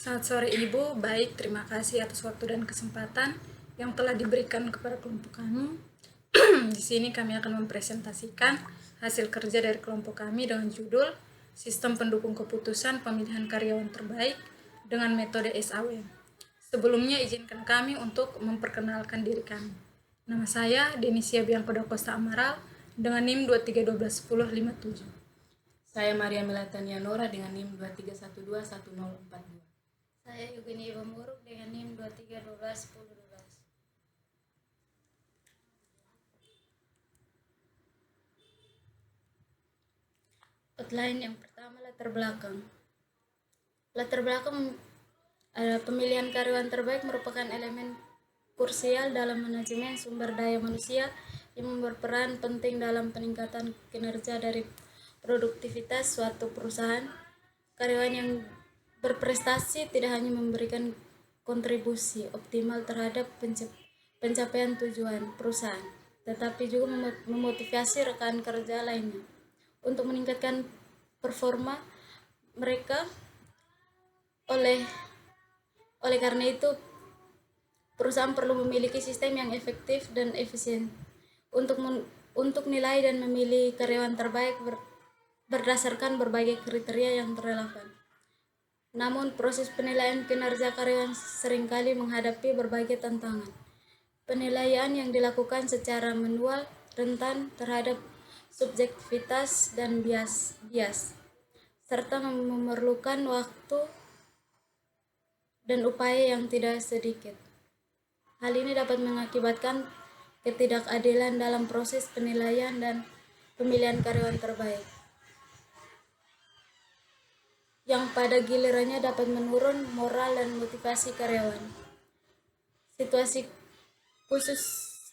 Selamat sore Ibu, baik terima kasih atas waktu dan kesempatan yang telah diberikan kepada kelompok kami. Di sini kami akan mempresentasikan hasil kerja dari kelompok kami dengan judul Sistem Pendukung Keputusan Pemilihan Karyawan Terbaik dengan metode SAW. Sebelumnya izinkan kami untuk memperkenalkan diri kami. Nama saya Denisia Bianco da Costa Amaral dengan NIM 23121057. Saya Maria Melatania Nora dengan NIM 23121042. Saya Eugenia Iwa Muruk dengan NIM 23121012. Outline yang pertama, latar belakang. Latar belakang pemilihan karyawan terbaik merupakan elemen krusial dalam manajemen sumber daya manusia yang berperan penting dalam peningkatan kinerja dari produktivitas suatu perusahaan. Karyawan yang berprestasi tidak hanya memberikan kontribusi optimal terhadap pencapaian tujuan perusahaan, tetapi juga memotivasi rekan kerja lainnya untuk meningkatkan performa mereka. Oleh karena itu, perusahaan perlu memiliki sistem yang efektif dan efisien untuk nilai dan memilih karyawan terbaik berdasarkan berbagai kriteria yang relevan. Namun, proses penilaian kinerja karyawan seringkali menghadapi berbagai tantangan. Penilaian yang dilakukan secara manual rentan terhadap subjektivitas dan bias, serta memerlukan waktu dan upaya yang tidak sedikit. Hal ini dapat mengakibatkan ketidakadilan dalam proses penilaian dan pemilihan karyawan terbaik, yang pada gilirannya dapat menurun moral dan motivasi karyawan.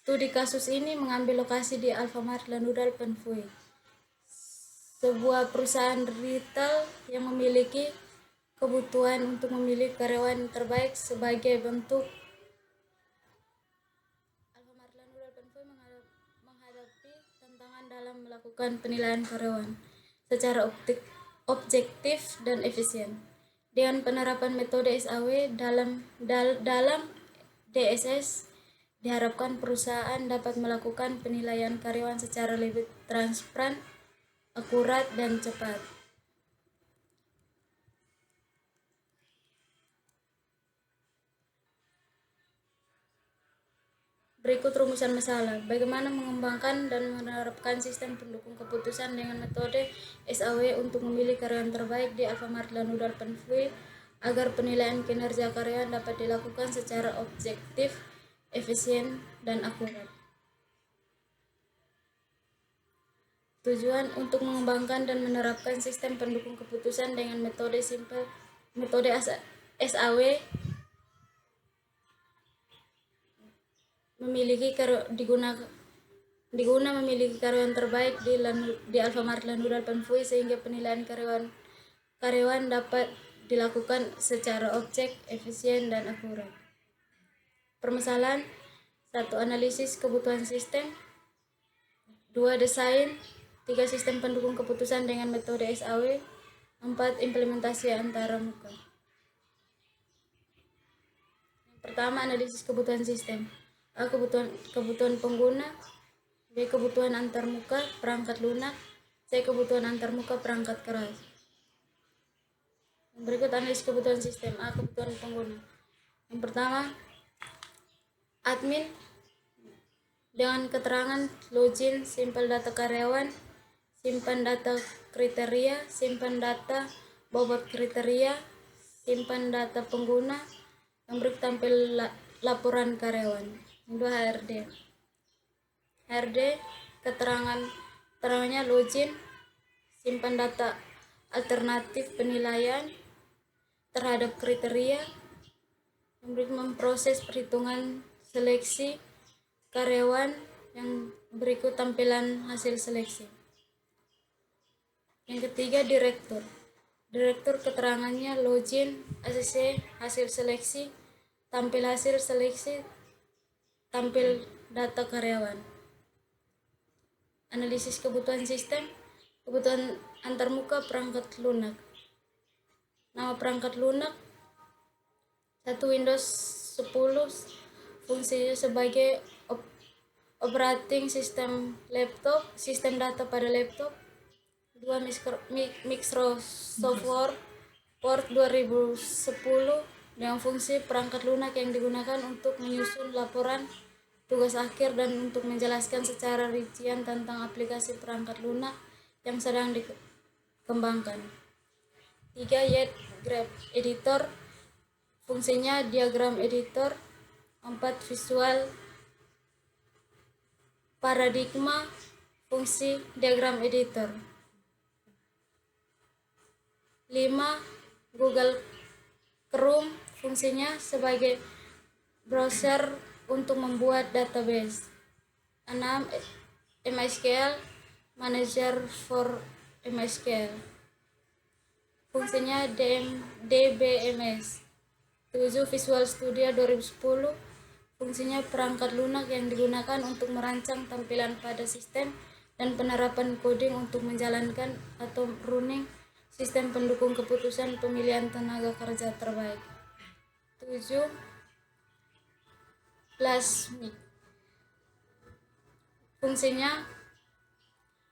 Studi kasus ini mengambil lokasi di Alfamart Lanudal Penfui, sebuah perusahaan retail yang memiliki kebutuhan untuk memilih karyawan terbaik. Sebagai bentuk, Alfamart Lanudal Penfui menghadapi tantangan dalam melakukan penilaian karyawan secara objektif dan efisien. Dengan penerapan metode SAW dalam DSS, diharapkan perusahaan dapat melakukan penilaian karyawan secara lebih transparan, akurat, dan cepat. Berikut rumusan masalah. Bagaimana mengembangkan dan menerapkan sistem pendukung keputusan dengan metode SAW untuk memilih karyawan terbaik di Alfamart Lanudal Penfui agar penilaian kinerja karyawan dapat dilakukan secara objektif, efisien, dan akurat. Tujuan untuk mengembangkan dan menerapkan sistem pendukung keputusan dengan metode SAW diguna memiliki karyawan terbaik di Alfamart Lanudal Penfui sehingga penilaian karyawan dapat dilakukan secara objektif, efisien, dan akurat. Permasalahan: 1. Analisis kebutuhan sistem. 2. Desain. 3. Sistem pendukung keputusan dengan metode SAW. 4. Implementasi antara muka. Yang pertama, analisis kebutuhan sistem. A. Kebutuhan pengguna. B. Kebutuhan antarmuka perangkat lunak. C. Kebutuhan antarmuka perangkat keras. Berikut analisis kebutuhan sistem. A. Kebutuhan pengguna. Yang pertama, admin dengan keterangan login, simpan data karyawan, simpan data kriteria, simpan data bobot kriteria, simpan data pengguna. Yang berikut tampil laporan karyawan. 2. HRD keterangannya login, simpan data alternatif penilaian terhadap kriteria. Yang berikut memproses perhitungan seleksi karyawan. Yang berikut tampilan hasil seleksi. Yang ketiga, direktur keterangannya login, ACC hasil seleksi, tampil hasil seleksi, tampil data karyawan. Analisis kebutuhan sistem. Kebutuhan antarmuka perangkat lunak. Nama perangkat lunak Satu, Windows 10 fungsinya sebagai operating system laptop, sistem data pada laptop. Dua, Microsoft Word 2010 dengan fungsi perangkat lunak yang digunakan untuk menyusun laporan tugas akhir dan untuk menjelaskan secara rincian tentang aplikasi perangkat lunak yang sedang dikembangkan. 3, Graph Editor, fungsinya diagram editor. 4, Visual Paradigma, fungsi diagram editor. 5, Google Chrome, fungsinya sebagai browser untuk membuat database. 6, MySQL Manager for MySQL, fungsinya DBMS. 7, Visual Studio 2010, fungsinya perangkat lunak yang digunakan untuk merancang tampilan pada sistem dan penerapan coding untuk menjalankan atau running sistem pendukung keputusan pemilihan tenaga kerja terbaik. 7, Plasmic, fungsinya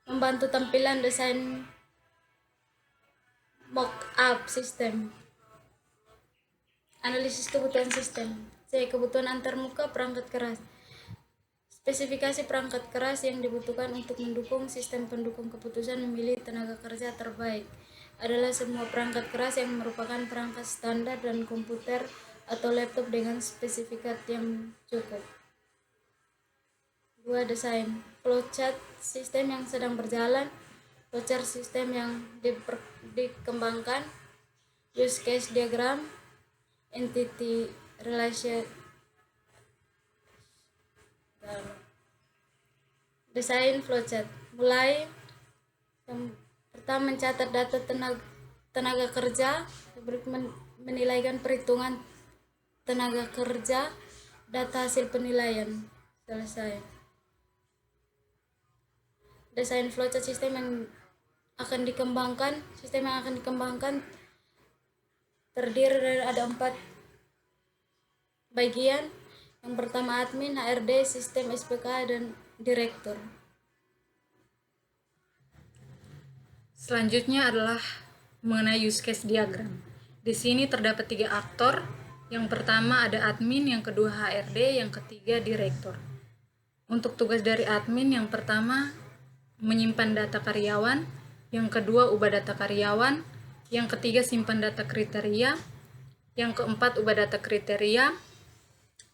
membantu tampilan desain mock-up sistem. Analisis kebutuhan sistem. C, kebutuhan antarmuka perangkat keras. Spesifikasi perangkat keras yang dibutuhkan untuk mendukung sistem pendukung keputusan memilih tenaga kerja terbaik adalah semua perangkat keras yang merupakan perangkat standar dan komputer atau laptop dengan spesifikasi yang cukup. 2, desain. Flowchart sistem yang sedang berjalan. Flowchart sistem yang dikembangkan. Use case diagram. Entity relation. Desain flowchart. Mulai yang pertama, mencatat data tenaga kerja, menilaikan perhitungan tenaga kerja, data hasil penilaian. Selesai. Desain flowchart sistem yang akan dikembangkan. Sistem yang akan dikembangkan terdiri dari ada 4 bagian. Yang pertama, admin, HRD, sistem SPK, dan direktur. Selanjutnya adalah mengenai use case diagram. Di sini terdapat 3 aktor. Yang pertama ada admin, yang kedua HRD, yang ketiga direktur. Untuk tugas dari admin, yang pertama menyimpan data karyawan, yang kedua ubah data karyawan, yang ketiga simpan data kriteria, yang keempat ubah data kriteria,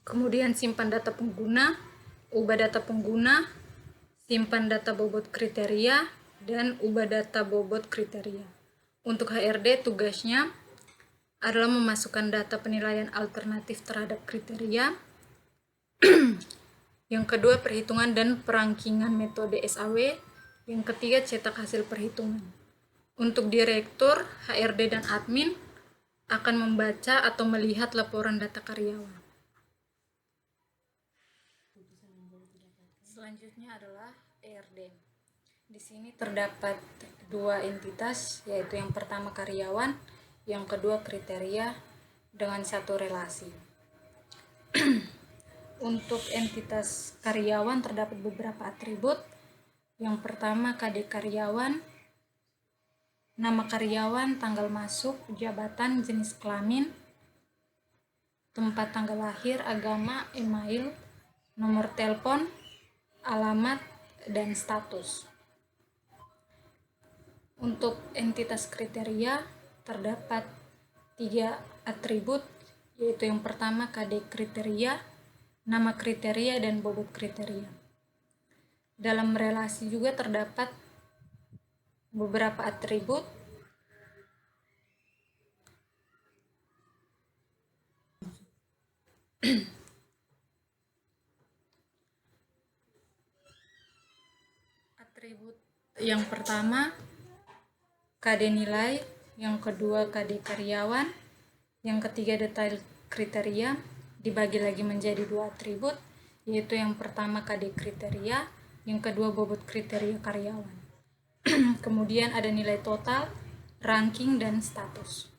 kemudian simpan data pengguna, ubah data pengguna, simpan data bobot kriteria, dan ubah data bobot kriteria. Untuk HRD tugasnya adalah memasukkan data penilaian alternatif terhadap kriteria. Yang kedua perhitungan dan perangkingan metode SAW. Yang ketiga cetak hasil perhitungan. Untuk direktur, HRD, dan admin akan membaca atau melihat laporan data karyawan. Selanjutnya adalah ERD. Di sini terdapat 2 entitas, yaitu yang pertama karyawan, yang kedua kriteria dengan 1 relasi. Untuk entitas karyawan terdapat beberapa atribut. Yang pertama KD karyawan, nama karyawan, tanggal masuk, jabatan, jenis kelamin, tempat tanggal lahir, agama, email, nomor telepon, alamat, dan status. Untuk entitas kriteria terdapat 3 atribut, yaitu yang pertama KD kriteria, nama kriteria, dan bobot kriteria. Dalam relasi juga terdapat beberapa atribut, atribut yang pertama KD nilai, yang kedua KD karyawan, yang ketiga detail kriteria. Dibagi lagi menjadi 2 atribut, yaitu yang pertama KD kriteria, yang kedua bobot kriteria karyawan. Kemudian ada nilai total, ranking, dan status.